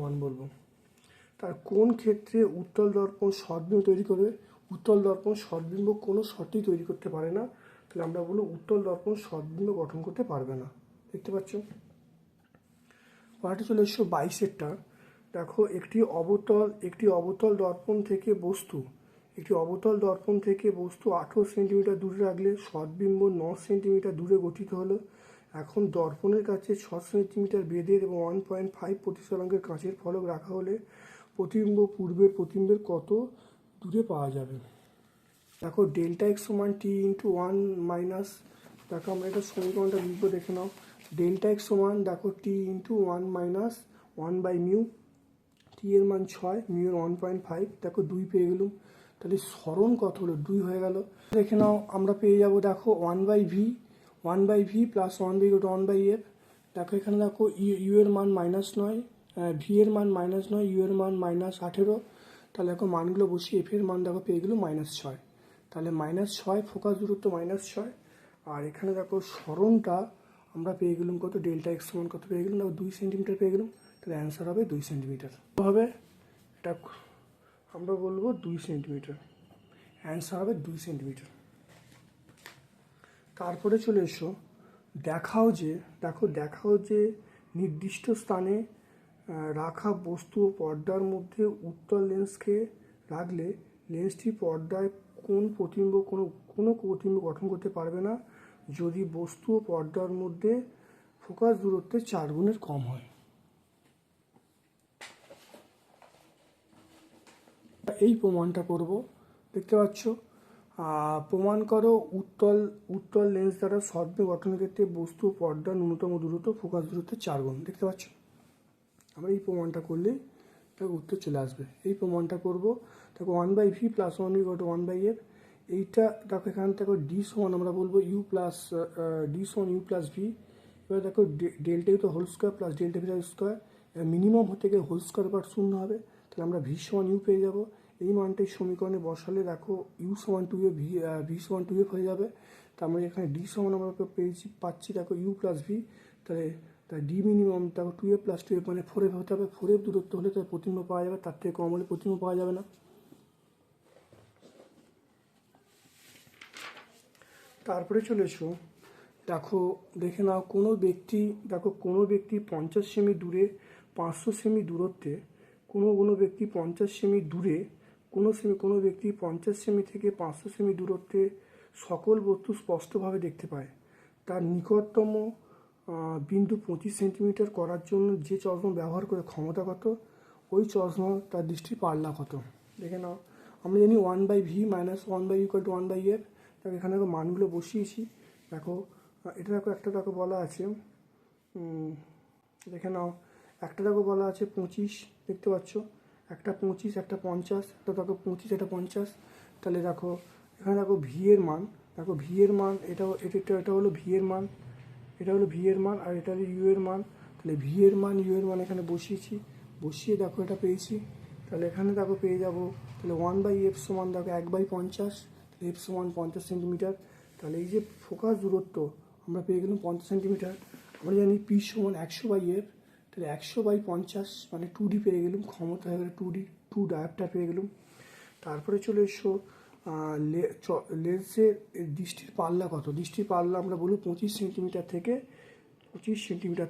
<1 বলবো। তার কোন ক্ষেত্রে উত্তল দর্পণ সদ্বিম্ব তৈরি করবে? উত্তল দর্পণ সদ্বিম্ব কোনো শর্তেই তৈরি করতে পারে না। তাহলে আমরা বলবো উত্তল দর্পণ সদ্বিম্ব গঠন করতে পারবে না, দেখতে পাচ্ছ। পরেরটা চলে এসো 22-এরটা। দেখো একটি অবতল দর্পণ থেকে বস্তু 18 সেন্টিমিটার দূরে রাখলে সদ্বিম্ব 9 সেন্টিমিটার দূরে গঠিত হলো। এখন দর্পণের কাছে 6 সেন্টিমিটার বেদের এবং 1.5 প্রতিসরাঙ্কের কাঁচের ফলক রাখা হলে প্রতিবিম্ব পূর্বের প্রতিবিম্বের কত দূরে পাওয়া যাবে? দেখো ডেল্টা এক্স সমান টি × 1 - দেখো আমরা এটা সমীকরণটা লিখবো, দেখে নাও। ডেল্টা এক্স সমান দেখো টি × 1 - 1/μ, টি এর মান 6, মিউ এর 1.5, দেখো 2 পেয়ে গেলুম। তাহলে সরণ কত হলো? 2 হয়ে গেল। দেখে নাও আমরা পেয়ে যাব, দেখো 1/v প্লাস 1/f। দেখো এখানে দেখো ইউ এর মান -9, ভি এর মান -9, ইউ এর মান -18। তাহলে দেখো মানগুলো বসিয়ে এফ এর মান দেখো পেয়ে গেল -6। তাহলে -6, ফোকাস দূরত্ব -6। আর এখানে দেখো সরণটা আমরা পেয়ে গেলাম কত? ডেল্টা এক্স সমান কত পেয়ে গেলাম? দেখো 2 সেন্টিমিটার পেয়ে গেলাম। তাহলে অ্যান্সার হবে 2 সেন্টিমিটার হবে। এটা আমরা বলবো 2 সেন্টিমিটার, অ্যান্সার হবে 2 সেন্টিমিটার। তারপরে চলে এসো, দেখাও যে নির্দিষ্ট স্থানে রাখা বস্তু ও পর্দার মধ্যে উত্তল লেন্সকে রাখলে লেন্সটি পর্দায় কোনো প্রতিবিম্ব গঠন করতে পারবে না যদি বস্তু ও পর্দার মধ্যে ফোকাস দূরত্বের 4 গুণের কম হয়। এই প্রমাণটা করব, দেখতে পাচ্ছ। প্রমাণ করো উত্তল লেন্স দ্বারা সর্বে গঠনের ক্ষেত্রে বস্তু পর্দার ন্যূনতম দূরত্ব ফোকাস দূরত্বের 4 গুণ, দেখতে পাচ্ছ। আমরা এই প্রমাণটা করলেই তার উত্তর চলে আসবে। এই প্রমাণটা করব, দেখো 1/v প্লাস 1/f। এইটা দেখো এখান থেকে ডি সমান আমরা বলবো ইউ প্লাস ভি। এবার দেখো ডেল্টা ইউ তো whole square plus delta V square, minimum হতে গিয়ে হোল স্কোয়ার পার 0 হবে। তাহলে আমরা ভি সমান ইউ পেয়ে যাবো। এই মানটাই সমীকরণে বসালে দেখো ইউ সমান 2f, ভি সমান 2f হয়ে যাবে। তার মানে এখানে ডি সমান আমরা পাচ্ছি দেখো ইউ প্লাস ভি। তাহলে ডি মিনিমাম দেখো 2f প্লাস 2f মানে 4f হতে হবে। 4f দূরত্ব হলে তার প্রতিবিম্ব পাওয়া যাবে, তার থেকে কম হলে প্রতিবিম্ব পাওয়া যাবে না। তারপরে চলে এসো, দেখে নাও কোনো ব্যক্তি 50 সেমি দূরে 500 সেমি দূরত্বে কোনো ব্যক্তি 50 সেমি দূরে কোনো ব্যক্তি 50 সেমি থেকে 500 সেমি দূরত্বে সকল বস্তু স্পষ্টভাবে দেখতে পায়। তার নিকটতম বিন্দু 25 সেন্টিমিটার করার জন্য যে চশমা ব্যবহার করে ক্ষমতা কত? ওই চশমা তার দৃষ্টির পাল্লা কত? দেখে নাও, আমরা জানি 1/v মাইনাস 1/u = 1/f। দেখো এখানে মানগুলো বসিয়েছি। দেখো এটা একটা বলা আছে, দেখে নাও একটা বলা আছে 25, দেখতে পাচ্ছ। একটা 25, একটা 50, একটা 25, একটা 50। তাহলে দেখো এখানে ভি এর মান, এটা হলো ভি এর মান, আর এটা হলো ইউ এর মান। তাহলে ভি এর মান, ইউ এর মান এখানে বসিয়ে দেখো এটা পেয়েছি। তাহলে এখানে পেয়ে যাবো, তাহলে 1/f সমান 1/50, এফ সমান 50 সেন্টিমিটার। তাহলে এই যে ফোকাস দূরত্ব আমরা পেয়ে গেলাম 50 সেন্টিমিটার। আমরা জানি পি সমান 100/f, তাহলে 100/50 মানে 2d পেয়ে গেলাম। ক্ষমতা হয়ে গেলে 2d, 2 ডায়োপ্টার পেয়ে গেলাম। তারপরে চলে এসো লেন্সের দৃষ্টির পাল্লা কত? দৃষ্টির পাল্লা আমরা বলবো 25 সেন্টিমিটার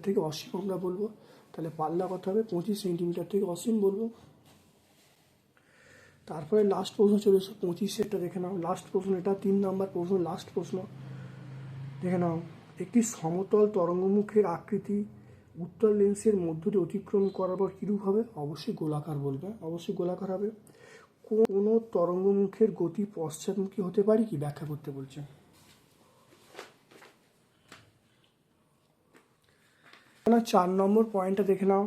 থেকে অসীম আমরা বলবো। তাহলে পাল্লা কত হবে? 25 সেন্টিমিটার থেকে অসীম বলবো। তারপরে লাস্ট প্রশ্ন চলে এসো, 25-এরটা দেখে নাও। লাস্ট প্রশ্ন এটা, 3 নম্বর প্রশ্ন, লাস্ট প্রশ্ন দেখে নাও। একটি সমতল তরঙ্গমুখের আকৃতি উত্তল লেন্সের মধ্য দিয়ে অতিক্রম করার পর কীরূপ হবে? অবশ্যই গোলাকার বলবে, অবশ্যই গোলাকার হবে। কোনো তরঙ্গমুখের গতি পশ্চাৎমুখী হতে পারে কি? ব্যাখ্যা করতে বলছে। 4 নম্বর পয়েন্টটা দেখে নাও।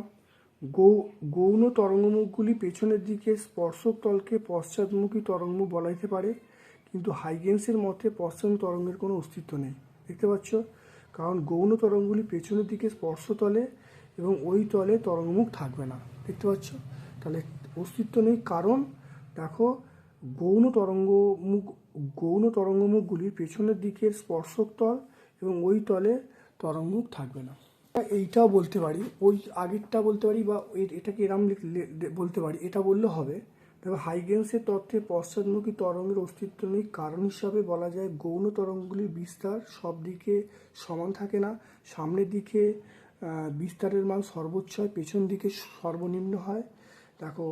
গৌণ তরঙ্গমুখগুলি পেছনের দিকে স্পর্শক তলকে পশ্চাৎমুখী তরঙ্গমুখ বলা যেতে পারে, কিন্তু হাইগেন্সের মতে পশ্চাৎমুখী তরঙ্গের কোনো অস্তিত্ব নেই, দেখতে পাচ্ছ। কারণ গৌণ তরঙ্গগুলি পেছনের দিকে স্পর্শ তলে এবং ওই তলে তরঙ্গমুখ থাকবে না, দেখতে পাচ্ছ। তাহলে অস্তিত্ব নেই, কারণ দেখো গৌণ তরঙ্গমুখগুলি পেছনের দিকের স্পর্শক তল এবং ওই তলে তরঙ্গমুখ থাকবে না। এইটাও বলতে পারি, ওই আগেরটা বলতে পারি, বা এটাকে এরম বলতে পারি, এটা বললে হবে। তবে হাইগেন্সের তত্ত্বে পশ্চাৎমুখী তরঙ্গের অস্তিত্ব নেই কারণ হিসাবে বলা যায় গৌণ তরঙ্গগুলির বিস্তার সব দিকে সমান থাকে না। সামনের দিকে বিস্তারের মান সর্বোচ্চ হয়, পেছন দিকে সর্বনিম্ন হয়। দেখো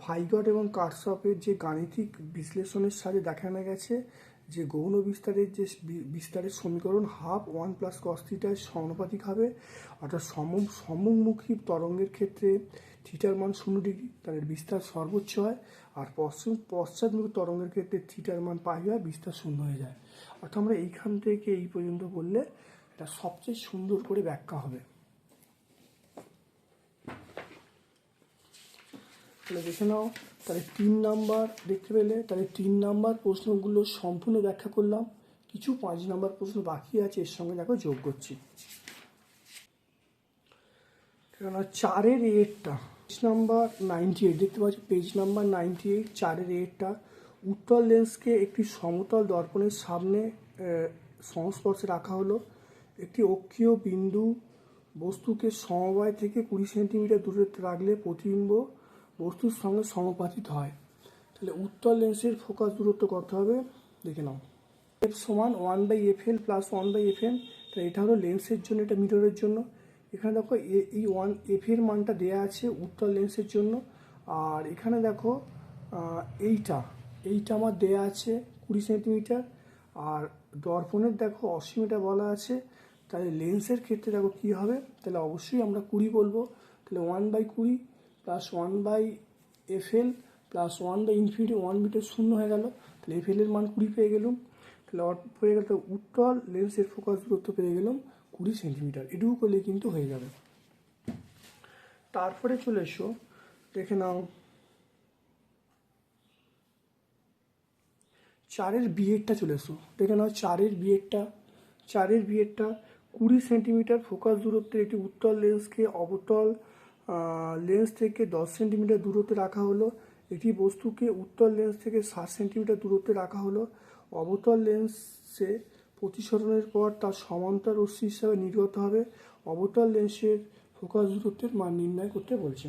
ভাইগট এবং কার্সফের যে গাণিতিক বিশ্লেষণের সাথে দেখানো গেছে যে গৌণ বিস্তারের সমীকরণ 1/2 1 + cos θ সমানুপাতিক হবে। অর্থাৎ সম্মুখমুখী তরঙ্গের ক্ষেত্রে থিটার মান 0 ডিগ্রি, তাদের বিস্তার সর্বোচ্চ হয়। আর পশ্চাৎমুখী তরঙ্গের ক্ষেত্রে থিটার মান π হয়, বিস্তার 0 হয়ে যায়। অর্থাৎ আমরা এইখান থেকে এই পর্যন্ত বললে এটা সবচেয়ে সুন্দর করে ব্যাখ্যা হবে। তাহলে দেখে নাও, তাহলে 3 নাম্বার দেখতে পেলে, তাহলে 3 নাম্বার প্রশ্নগুলো সম্পূর্ণ ব্যাখ্যা করলাম। কিছু 5 নাম্বার প্রশ্ন বাকি আছে, এর সঙ্গে দেখো যোগ করছি। কেননা 4-এর এরটা পেজ নাম্বার 98 দেখতে পাচ্ছি, পেজ নাম্বার 98, 4-এর এরটা, উত্তল লেন্সকে একটি সমতল দর্পণের সামনে সংস্পর্শে রাখা হলো। একটি অক্ষীয় বিন্দু বস্তুকে সমবায় থেকে 20 সেন্টিমিটার দূরত্বে রাখলে প্রতিবিম্ব বস্তুর সঙ্গে সমাপতিত হয়। তাহলে উত্তল লেন্সের ফোকাস দূরত্ব কত হবে দেখে নাও। এফ সমান 1/FL প্লাস 1/FN। তাহলে এটা হলো লেন্সের জন্য, এটা মিররের জন্য। এখানে দেখো এই 1F এর মানটা দেয়া আছে উত্তল লেন্সের জন্য। আর এখানে দেখো এইটা আমার দেয়া আছে 20 সেন্টিমিটার। আর দর্পণের দেখো 80 মিটার বলা আছে। তাহলে লেন্সের ক্ষেত্রে দেখো কী হবে, তাহলে অবশ্যই আমরা 20 বলবো। তাহলে 1/20 প্লাস 1/FL প্লাস 1/∞, 1 মিটার শূন্য হয়ে গেল। তাহলে FL এর মান 20 পেয়ে গেলাম। তাহলে হয়ে গেল উত্তল লেন্সের ফোকাস দূরত্ব পেয়ে গেলাম 20 সেন্টিমিটার। এটুকু করলে কিন্তু হয়ে যাবে। তারপরে চলে এসো, দেখে নাও 4-এর বিয়েরটা চলে এসো, দেখে নাও 4-এর বিয়েরটা। 4-এর বিয়েরটা 20 সেন্টিমিটার ফোকাস দূরত্বের একটি উত্তল লেন্সকে অবতল লেন্স থেকে 10 সেন্টিমিটার দূরত্বে রাখা হলো। একটি বস্তুকে উত্তল লেন্স থেকে 60 সেন্টিমিটার দূরত্বে রাখা হলো। অবতল লেন্সে প্রতিসরণের পর তার সমান্তর রশ্মি হিসাবে নির্গত হবে। অবতল লেন্সের ফোকাস দূরত্বের মান নির্ণয় করতে বলছে।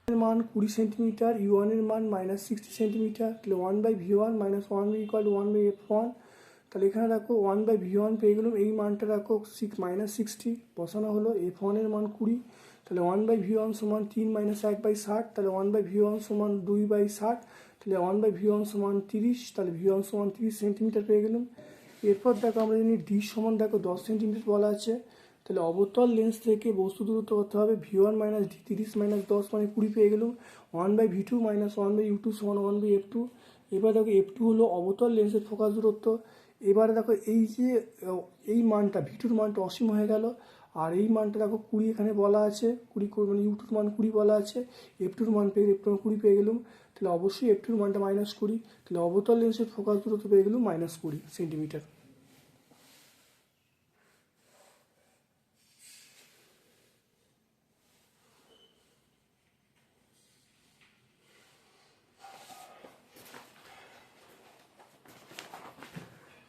এর মান 20 সেন্টিমিটার, U1 এর মান -60 সেন্টিমিটার। তাহলে 1/V1 - 1 = 1/F1। তাহলে এখানে দেখো 1/V1 পেয়ে গেলাম, এই মানটা দেখো -60 বসানো হলো। F1 এর মান 20। তাহলে 1/V1 সমান 3 - 1/60। তাহলে 1/V1 সমান 2/60। তাহলে 1/V1 সমান 30। তাহলে V1 সমান 30 সেন্টিমিটার পেয়ে গেলাম। এরপর দেখো আমরা জানি D সমান দেখো 10 সেন্টিমিটার বলা আছে। তাহলে অবতল লেন্স থেকে বস্তু দূরত্ব করতে হবে V1 - D, 30 - 10 মানে 20 পেয়ে গেলাম। 1/V2 - 1/U2 সমান 1/F2। এবার দেখো F2 হলো অবতল লেন্সের ফোকাস দূরত্ব। এবারে দেখো এই যে এই মানটা V2-র মানটা অসীম হয়ে গেল। আর এই মানটা দেখো 20 এখানে বলা আছে, 20 মানে U2-র মান 20 বলা আছে। F2-র মান 20 পেয়ে গেলাম। তাহলে অবশ্যই F2-র মানটা -20। তাহলে অবতল লেন্সের ফোকাস দূরত্ব পেয়ে গেলাম -20 সেন্টিমিটার।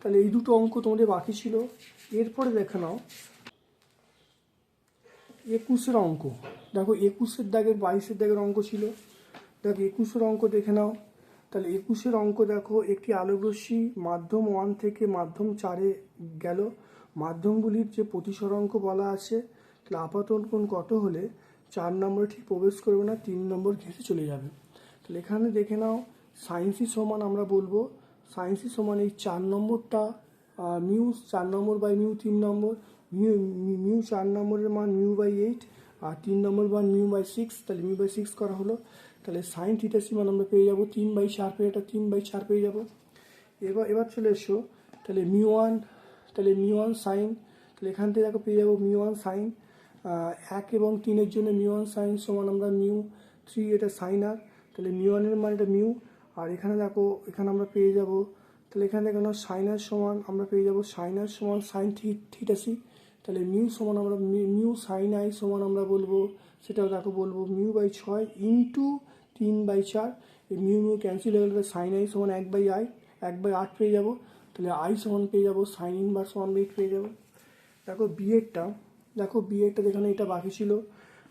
তাহলে এই দুটো অঙ্ক তোমাদের বাকি ছিল। এরপরে দেখে নাও 21-এর অঙ্ক। দেখো 21-এর দাগের 22-এর দাগের অঙ্ক ছিল। দেখো 21-এর অঙ্ক দেখে নাও। তাহলে 21-এর অঙ্ক দেখো, একটি আলোকরশ্মি মাধ্যম 1 থেকে মাধ্যম 4-এ গেল। মাধ্যমগুলির যে প্রতিসরাঙ্ক বলা আছে, তাহলে আপাতন কোণ কত হলে 4 নম্বরে ঠিক প্রবেশ করবে না, 3 নম্বর ঘেঁষে চলে যাবে। তাহলে এখানে দেখে নাও sin c সমান আমরা বলবো sin c সমান এই 4 নম্বরটা mu 4 number by mu 3 number, mu 4 নম্বরের মান μ/8 আর 3 নম্বর মান μ/6। তাহলে μ/6 করা হলো। তাহলে সাইন থিটা সি মান আমরা পেয়ে যাবো 3/4 পেয়ে, এটা 3/4 পেয়ে যাবো। এবার চলে এসো, তাহলে μ1, তাহলে μ1 সাইন, তাহলে এখান থেকে দেখো পেয়ে যাবো μ1 সাইন 1 এবং 3-এর জন্য μ1 সাইন সমান আমরা μ3, এটা সাইন আর। তাহলে μ1 এর মান এটা মিউ। আর এখানে দেখো এখানে আমরা পেয়ে যাবো, তাহলে এখানে দেখো সাইন আর সমান আমরা পেয়ে যাবো সাইন আর সমান সাইন থিটা সি। তাহলে মিউ সমান আমরা মিউ সাইন আই সমান আমরা বলবো, সেটাও দেখো বলবো μ/6 ইন্টু 3/4। এই মিউ ক্যান্সেল হয়ে গেলে সাইন আই সমান 1/8 পেয়ে যাবো। তাহলে আই সমান পেয়ে যাবো সাইন ইনভার্স 1/8 পেয়ে যাবো। দেখো বিয়েরটা, যেখানে এটা বাকি ছিল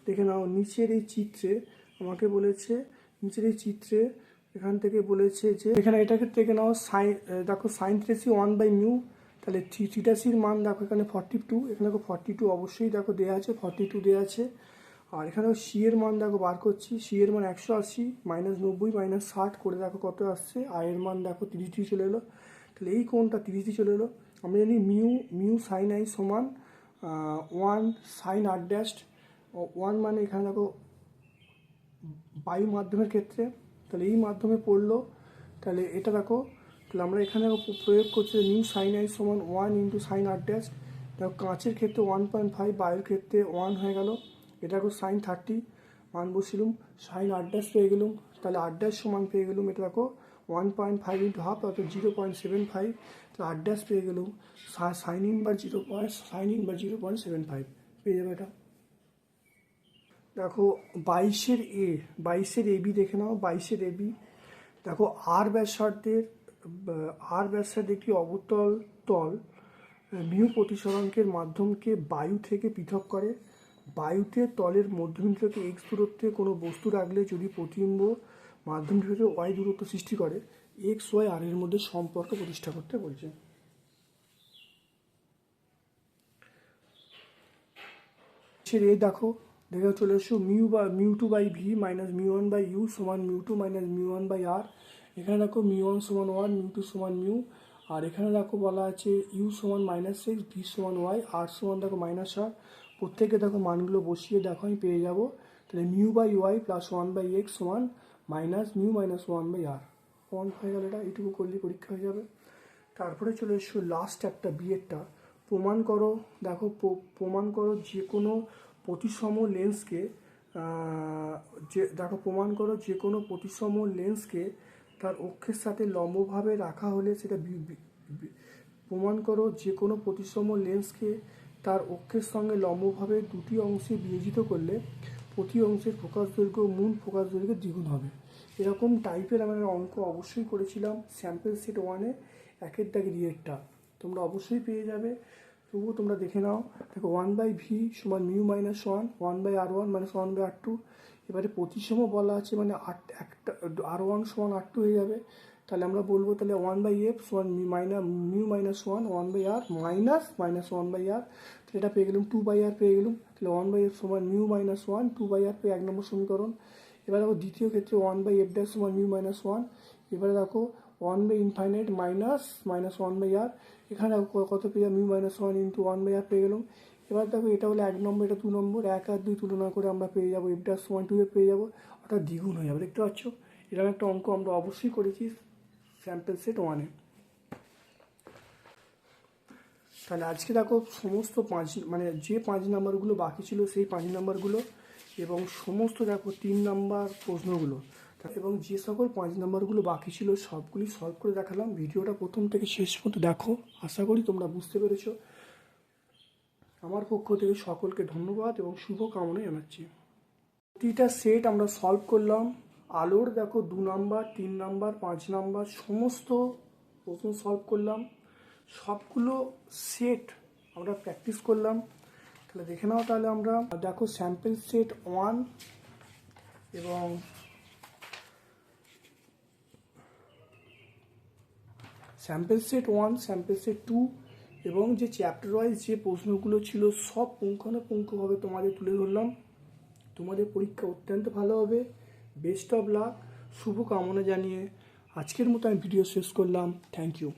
দেখে নাও। নিচের এই চিত্রে আমাকে বলেছে, নিচের এই চিত্রে এখান থেকে বলেছে যে এখানে এটাকে দেখে নাও সাইন, দেখো সাইন থিটা সি 1/μ। তাহলে থিটা সির মান দেখো এখানে 42, এখানে দেখো 42 অবশ্যই দেখো দেওয়া আছে, 42 দেওয়া আছে। আর এখানেও সি এর মান দেখো বার করছি, সি এর মান 180 -90 -60 করে দেখো কত আসছে। আই এর মান দেখো 30 চলে এলো। তাহলে এই কোণটা 30 চলে এলো। আমরা জানি মিউ সাইন আই সমান 1 সাইন আর ড্যাশ। 1 মানে এখানে দেখো বায়ু মাধ্যমের ক্ষেত্রে, তাহলে এই মাধ্যমে পড়লো। তাহলে এটা দেখো, তাহলে আমরা এখানে প্রয়োগ করছি মিউ সাইন আই সমান 1 ইন্টু সাইন আর ড্যাশ। দেখো কাঁচের ক্ষেত্রে 1.5, বায়ুর ক্ষেত্রে 1 হয়ে গেল। এটা দেখো সাইন 30 মান বসিলুম, সাইন আর ড্যাশ পেয়ে গেলুম, তাহলে আর ড্যাশ সমান পেয়ে গেলুম এটা দেখো 1.5 ইন্টু হাফ অর্থাৎ 0.75, তাহলে আর ড্যাশ পেয়ে গেলুম সাইন ইনভার্স 0.75 পেয়ে যাবে এটা। দেখো 22-এর এবি দেখে নাও, 22-এর এবি দেখো আর ব্যাসার্ধের একটি অবতল তল মিউ প্রতিসরাঙ্কের মাধ্যমকে বায়ু থেকে পৃথক করে। বায়ুতে তলের মধ্যবিন্দু থেকে এক্স দূরত্বে কোনো বস্তু রাখলে যদি প্রতিবিম্ব মাধ্যমটি থেকে ওয়াই দূরত্ব সৃষ্টি করে, এক্স ওয়াই আর এর মধ্যে সম্পর্ক প্রতিষ্ঠা করতে বলছে। এই দেখো দেখে চলে এসো mu two by V minus mu one by U সমান mu two minus mu one by R. এখানে দেখো মিউ ওয়ান সমান ওয়ান, মিউ টু সমান মিউ, আর এখানে দেখো বলা আছে ইউ সমান -6, ভি সমান ওয়াই, আর সমান দেখো -r। প্রত্যেকে দেখো মানগুলো বসিয়ে দেখো আমি পেয়ে যাবো। তাহলে mu by Y plus 1/x সমান মাইনাস মিউ মাইনাস 1/r। প্রমাণ হয়ে গেল এটা, এইটুকু করলে পরীক্ষা হয়ে যাবে। তারপরে চলে এসো লাস্ট একটা বিয়েরটা, প্রমাণ করো। দেখো প্রমাণ করো যে কোনো প্রতিসম লেন্সকে তার অক্ষের সাথে লম্বভাবে রাখা হলে সেটা প্রমাণ করো যে কোনো প্রতিসম লেন্সকে তার অক্ষের সঙ্গে লম্বভাবে দুটি অংশে বিয়োজিত করলে প্রতি অংশের ফোকাস দৈর্ঘ্য মূল ফোকাস দৈর্ঘ্যের দ্বিগুণ হবে। এরকম টাইপের আমরা অঙ্ক অবশ্যই করেছিলাম স্যাম্পল সেট 1-এ, 1-এর দাগে দিয়েরটা তোমরা অবশ্যই পেয়ে যাবে। তবুও তোমরা দেখে নাও। দেখো 1/v সমান মিউ মাইনাস 1 মাইনাস 1/r2। এবারে প্রতিসম বলা আছে মানে একটা r1 সমান r2 হয়ে যাবে। তাহলে আমরা বলবো তাহলে 1/f সমান mu minus 1/r minus 1/r। তাহলে এটা পেয়ে গেলাম 2/r পেয়ে গেলাম। তাহলে 1/f সমান মিউ মাইনাস 1 2/r পেয়ে 1 নম্বর সমীকরণ। এবার দেখো দ্বিতীয় ক্ষেত্রে 1/f ড্যাশ সমান মিউ মাইনাস 1। এবারে দেখো 1/ইনফাইনাইট মাইনাস 1/r। এখানে দেখো কত পেয়ে যাবে মিউ মাইনাস 1 ইন্টু 1/r পেয়ে গেলাম। এবার দেখো এটা হলো 1 নম্বর, এটা 2 নম্বর, 1 আর 2 তুলনা করে আমরা পেয়ে যাবো f ড্যাশ সমান 2f পেয়ে যাবো, অর্থাৎ দ্বিগুণ হয়ে যাবে। দেখতে পাচ্ছ এরকম একটা অঙ্ক আমরা অবশ্যই করেছি স্যাম্পল সেট 1-এ। তাহলে আজকে দেখো সমস্ত যে 5 নাম্বারগুলো বাকি ছিল সেই 5 নাম্বারগুলো এবং সমস্ত দেখো 3 নাম্বার প্রশ্নগুলো এবং যে সকল 5 নাম্বারগুলো বাকি ছিল সবগুলি সলভ করে দেখালাম। ভিডিওটা প্রথম থেকে শেষ পর্যন্ত দেখো, আশা করি তোমরা বুঝতে পেরেছো। আমার পক্ষ থেকে সকলকে ধন্যবাদ এবং শুভ কামনা জানাচ্ছি। প্রতিটা সেট আমরা সলভ করলাম। আলোর দেখো 2 নাম্বার 3 নাম্বার 5 নাম্বার সমস্ত প্রশ্ন সলভ করলাম। সবগুলো সেট আমরা প্র্যাকটিস করলাম। তাহলে দেখে নাও। তাহলে আমরা দেখো স্যাম্পল সেট 1 এবং স্যাম্পল সেট 1, স্যাম্পল সেট 2 এবং যে চ্যাপ্টার ওয়াইজ যে প্রশ্নগুলো ছিল সব পুঙ্খানুপুঙ্খভাবে তোমাদের তুলে ধরলাম। তোমাদের পরীক্ষা অত্যন্ত ভালো হবে। বেস্ট অফ লাক, শুভ কামনা জানিয়ে আজকের মতো আমি ভিডিও শেষ করলাম। Thank you.